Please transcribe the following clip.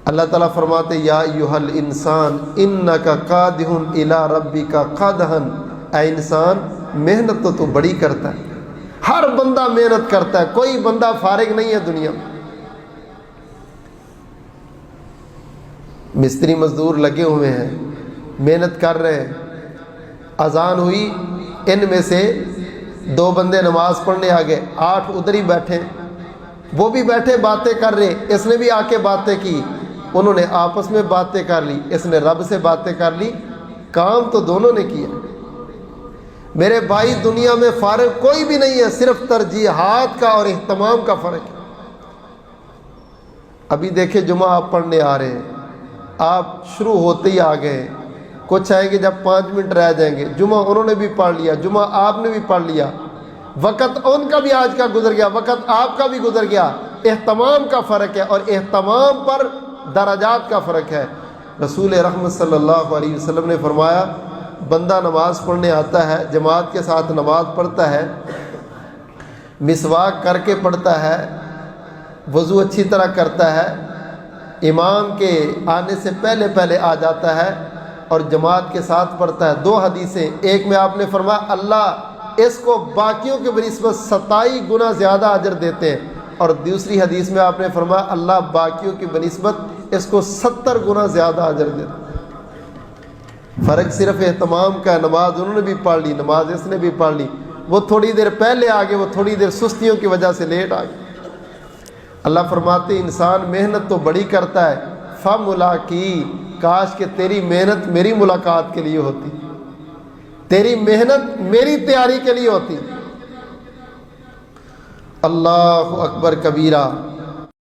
اللہ تعالیٰ فرماتے یا ایھا الانسان انک قادح الی ربک قدحا، اے انسان محنت تو بڑی کرتا ہے، ہر بندہ محنت کرتا ہے، کوئی بندہ فارغ نہیں ہے دنیا میں۔ مستری مزدور لگے ہوئے ہیں، محنت کر رہے ہیں، اذان ہوئی، ان میں سے 2 بندے نماز پڑھنے آ گئے، 8 ادھر ہی بیٹھے، وہ بھی بیٹھے باتیں کر رہے، اس نے بھی آ کے باتیں کی، انہوں نے آپس میں باتیں کر لی، اس نے رب سے باتیں کر لی، کام تو دونوں نے کیا۔ میرے بھائی دنیا میں فارغ کوئی بھی نہیں ہے، صرف ترجیحات کا اور اہتمام کا فرق ہے۔ ابھی دیکھیں جمعہ آپ پڑھنے آ رہے ہیں، آپ شروع ہوتے ہی آ گئے، کچھ آئیں گے جب 5 منٹ رہ جائیں گے، جمعہ انہوں نے بھی پڑھ لیا، جمعہ آپ نے بھی پڑھ لیا، وقت ان کا بھی آج کا گزر گیا، وقت آپ کا بھی گزر گیا۔ اہتمام کا فرق ہے، اور اہتمام پر درجات کا فرق ہے۔ رسول رحمت صلی اللہ علیہ وسلم نے فرمایا بندہ نماز پڑھنے آتا ہے، جماعت کے ساتھ نماز پڑھتا ہے، مسواک کر کے پڑھتا ہے، وضو اچھی طرح کرتا ہے، امام کے آنے سے پہلے پہلے آ جاتا ہے اور جماعت کے ساتھ پڑھتا ہے۔ 2 حدیثیں، ایک میں آپ نے فرمایا اللہ اس کو باقیوں کے بنسبت 27 گنا زیادہ اجر دیتے ہیں، اور دوسری حدیث میں آپ نے فرمایا اللہ باقیوں کی بنسبت اس کو 70 گنا زیادہ اجر دیتے ہیں۔ فرق صرف اہتمام کا ہے۔ نماز انہوں نے بھی پڑھ لی، نماز اس نے بھی پڑھ لی، وہ تھوڑی دیر پہلے آگے، وہ تھوڑی دیر سستیوں کی وجہ سے لیٹ آ گئے۔ اللہ فرماتے انسان محنت تو بڑی کرتا ہے، فملاقی، کاش کہ تیری محنت میری ملاقات کے لیے ہوتی، تیری محنت میری تیاری کے لیے ہوتی۔ اللہ اکبر کبیرہ۔